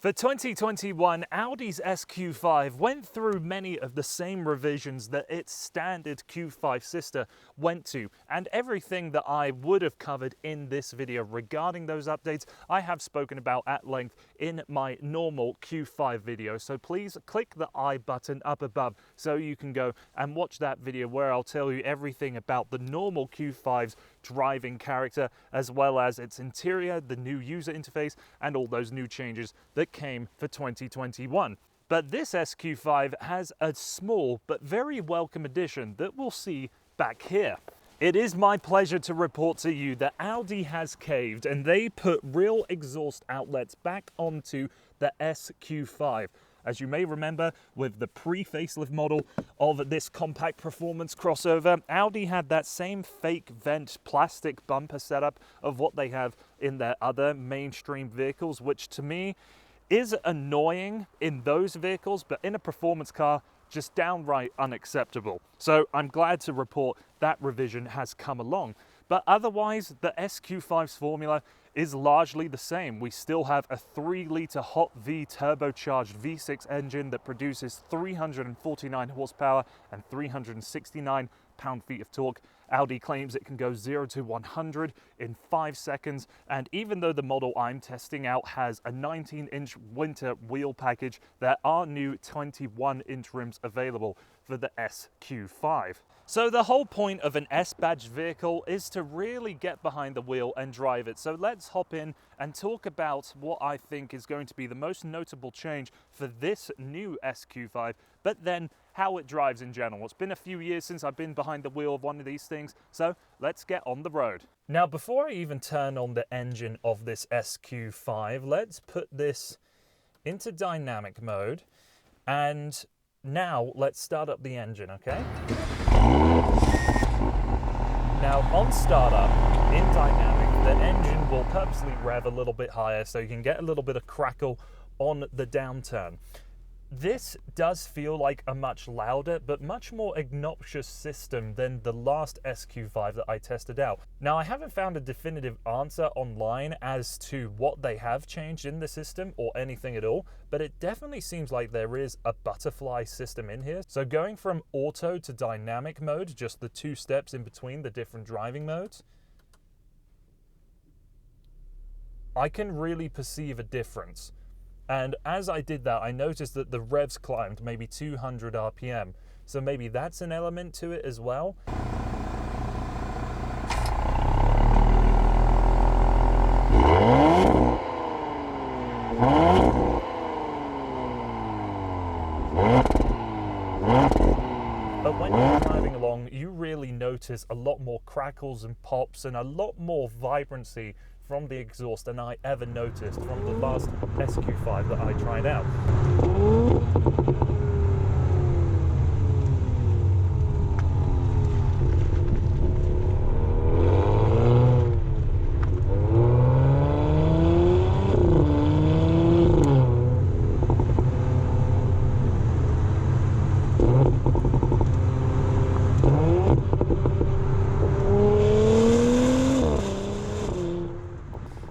For 2021, Audi's SQ5 went through many of the same revisions that its standard Q5 sister went to, and everything that I would have covered in this video regarding those updates, I have spoken about at length in my normal Q5 video. So please click the I button up above so you can go and watch that video where I'll tell you everything about the normal Q5's driving character, as well as its interior, the new user interface, and all those new changes that came for 2021. But this SQ5 has a small but very welcome addition that we'll see back here. It is my pleasure to report to you that Audi has caved and they put real exhaust outlets back onto the SQ5. As you may remember, with the pre-facelift model of this compact performance crossover, Audi had that same fake vent plastic bumper setup of what they have in their other mainstream vehicles, which to me is annoying in those vehicles, but in a performance car, just downright unacceptable. So I'm glad to report that revision has come along. But otherwise, the SQ5's formula is largely the same. We still have a 3-litre hot V turbocharged V6 engine that produces 349 horsepower and 369 pound-feet of torque. Audi claims it can go 0 to 100 in 5 seconds, and even though the model I'm testing out has a 19-inch winter wheel package, there are new 21-inch rims available for the SQ5. So the whole point of an S-badge vehicle is to really get behind the wheel and drive it. So let's hop in and talk about what I think is going to be the most notable change for this new SQ5, but then how it drives in general. It's been a few years since I've been behind the wheel of one of these things, so let's get on the road. Now, before I even turn on the engine of this SQ5, let's put this into dynamic mode, and now let's start up the engine, okay? Now, on startup, in dynamic, the engine will purposely rev a little bit higher so you can get a little bit of crackle on the downturn. This does feel like a much louder but much more obnoxious system than the last SQ5 that I tested out. Now, I haven't found a definitive answer online as to what they have changed in the system or anything at all, but it definitely seems like there is a butterfly system in here. So going from auto to dynamic mode, just the 2 steps in between the different driving modes, I can really perceive a difference. And as I did that, I noticed that the revs climbed maybe 200 RPM. So maybe that's an element to it as well. But when you're driving along, you really notice a lot more crackles and pops and a lot more vibrancy from the exhaust than I ever noticed from the last SQ5 that I tried out.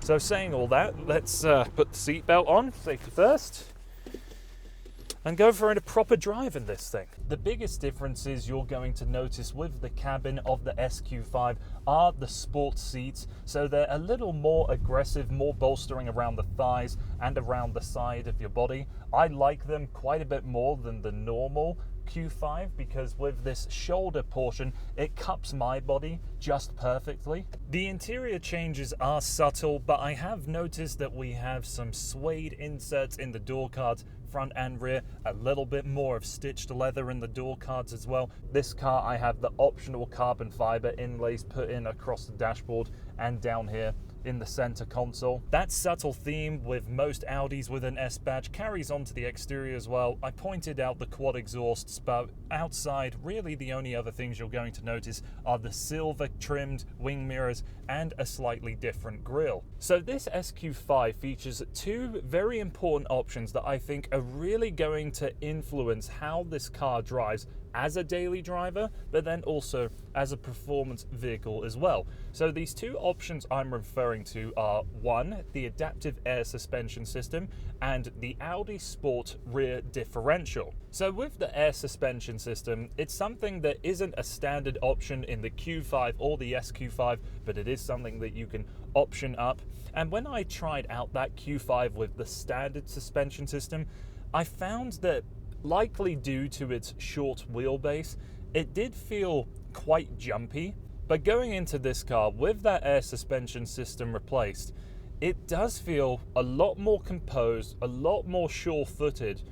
So saying all that, let's put the seatbelt on, safety first, and go for a proper drive in this thing. The biggest differences you're going to notice with the cabin of the SQ5 are the sports seats. So they're a little more aggressive, more bolstering around the thighs and around the side of your body. I like them quite a bit more than the normal Q5 because with this shoulder portion, it cups my body just perfectly. The interior changes are subtle, but I have noticed that we have some suede inserts in the door cards, front and rear, a little bit more of stitched leather in the door cards as well. This car, I have the optional carbon fiber inlays put in across the dashboard and down here in the center console. That subtle theme with most Audis with an S badge carries on to the exterior as well. I pointed out the quad exhausts, but outside, really the only other things you're going to notice are the silver trimmed wing mirrors and a slightly different grille. So this SQ5 features 2 very important options that I think are really going to influence how this car drives as a daily driver, but then also as a performance vehicle as well. So these two options I'm referring to are, one, the adaptive air suspension system and the Audi Sport rear differential. So with the air suspension system, it's something that isn't a standard option in the Q5 or the SQ5, but it is something that you can option up. And when I tried out that Q5 with the standard suspension system, I found that, likely due to its short wheelbase, it did feel quite jumpy. But going into this car with that air suspension system replaced, it does feel a lot more composed, a lot more sure-footed,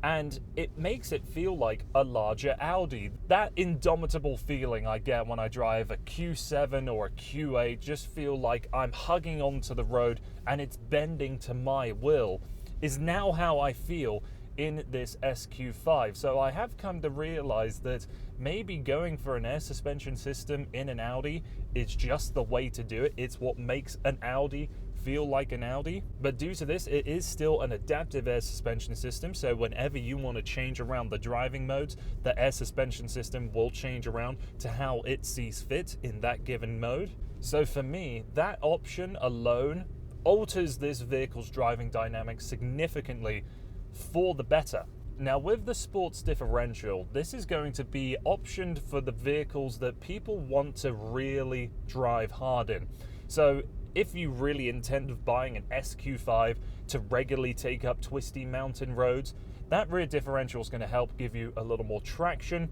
and it makes it feel like a larger Audi. That indomitable feeling I get when I drive a Q7 or a Q8, just feel like I'm hugging onto the road and it's bending to my will, is now how I feel in this SQ5. So I have come to realize that maybe going for an air suspension system in an Audi is just the way to do it. It's what makes an Audi feel like an Audi. But due to this, it is still an adaptive air suspension system, so whenever you want to change around the driving modes, the air suspension system will change around to how it sees fit in that given mode. So for me, that option alone alters this vehicle's driving dynamics significantly for the better. Now with the sports differential, this is going to be optioned for the vehicles that people want to really drive hard in. So if you really intend of buying an SQ5 to regularly take up twisty mountain roads, that rear differential is going to help give you a little more traction,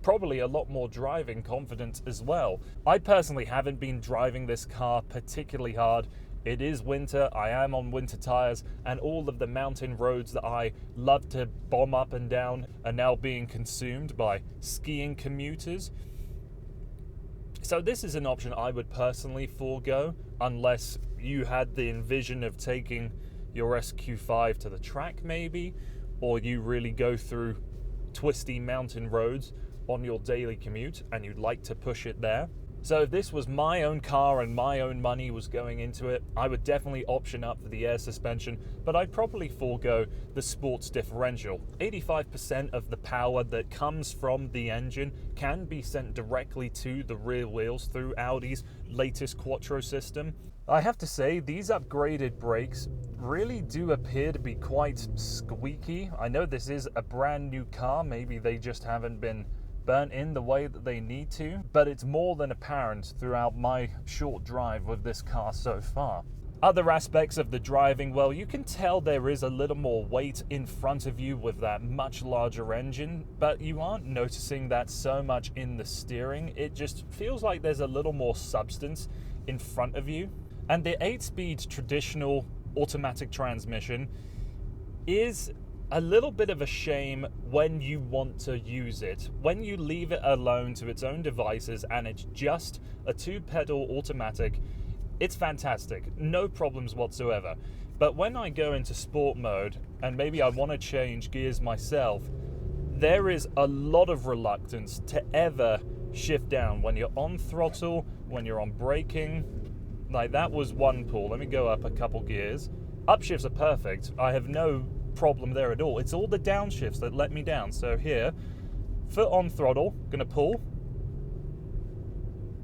probably a lot more driving confidence as well. I personally haven't been driving this car particularly hard. It is winter, I am on winter tires, and all of the mountain roads that I love to bomb up and down are now being consumed by skiing commuters. So this is an option I would personally forego, unless you had the envision of taking your SQ5 to the track maybe, or you really go through twisty mountain roads on your daily commute and you'd like to push it there. So if this was my own car and my own money was going into it, I would definitely option up for the air suspension, but I'd probably forego the sports differential. 85% of the power that comes from the engine can be sent directly to the rear wheels through Audi's latest Quattro system. I have to say, these upgraded brakes really do appear to be quite squeaky. I know this is a brand new car, maybe they just haven't been burnt in the way that they need to, but it's more than apparent throughout my short drive with this car so far. Other aspects of the driving, well, you can tell there is a little more weight in front of you with that much larger engine, but you aren't noticing that so much in the steering. It just feels like there's a little more substance in front of you. And the 8-speed traditional automatic transmission is a little bit of a shame when you want to use it. When you leave it alone to its own devices and it's just a 2-pedal automatic, it's fantastic, no problems whatsoever. But when I go into sport mode and maybe I want to change gears myself, there is a lot of reluctance to ever shift down when you're on throttle, when you're on braking. Like that was one pull. Let me go up a couple gears. Upshifts are perfect. I have no problem there at all. It's all the downshifts that let me down. So here, foot on throttle, gonna pull.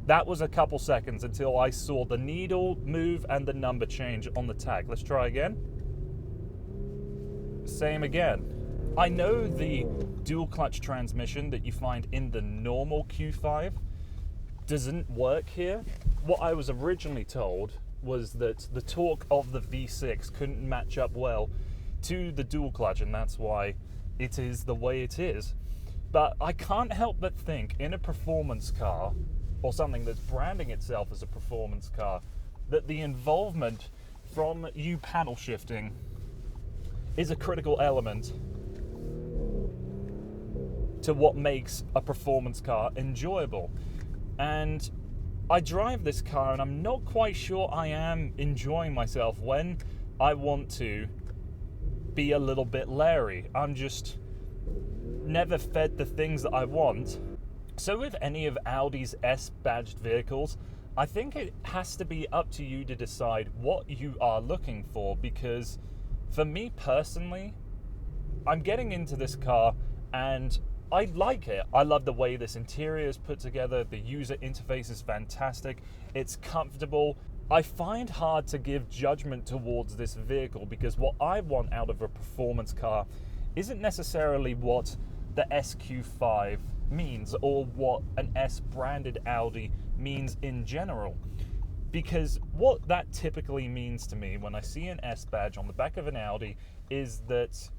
That was a couple seconds until I saw the needle move and the number change on the tag. Let's try again. Same again. I know the dual clutch transmission that you find in the normal Q5 doesn't work here. What I was originally told was that the torque of the V6 couldn't match up well to the dual clutch, and that's why it is the way it is. But I can't help but think in a performance car, or something that's branding itself as a performance car, that the involvement from you paddle shifting is a critical element to what makes a performance car enjoyable. And I drive this car and I'm not quite sure I am enjoying myself when I want to be a little bit leery. I'm just never fed the things that I want. So with any of Audi's S-badged vehicles, I think it has to be up to you to decide what you are looking for, because for me personally, I'm getting into this car and I like it. I love the way this interior is put together. The user interface is fantastic. It's comfortable. I find hard to give judgment towards this vehicle because what I want out of a performance car isn't necessarily what the SQ5 means or what an S-branded Audi means in general. Because what that typically means to me when I see an S badge on the back of an Audi is that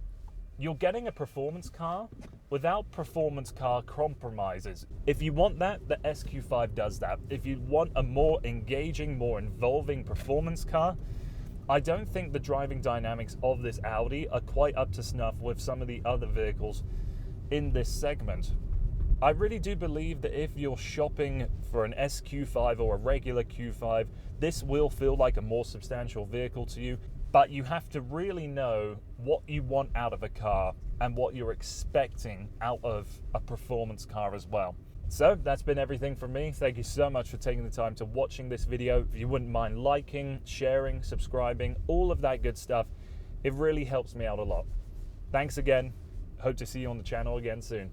you're getting a performance car without performance car compromises. If you want that, the SQ5 does that. If you want a more engaging, more involving performance car, I don't think the driving dynamics of this Audi are quite up to snuff with some of the other vehicles in this segment. I really do believe that if you're shopping for an SQ5 or a regular Q5, this will feel like a more substantial vehicle to you, but you have to really know what you want out of a car and what you're expecting out of a performance car as well. So that's been everything from me. Thank you so much for taking the time to watching this video. If you wouldn't mind liking, sharing, subscribing, all of that good stuff, it really helps me out a lot. Thanks again. Hope to see you on the channel again soon.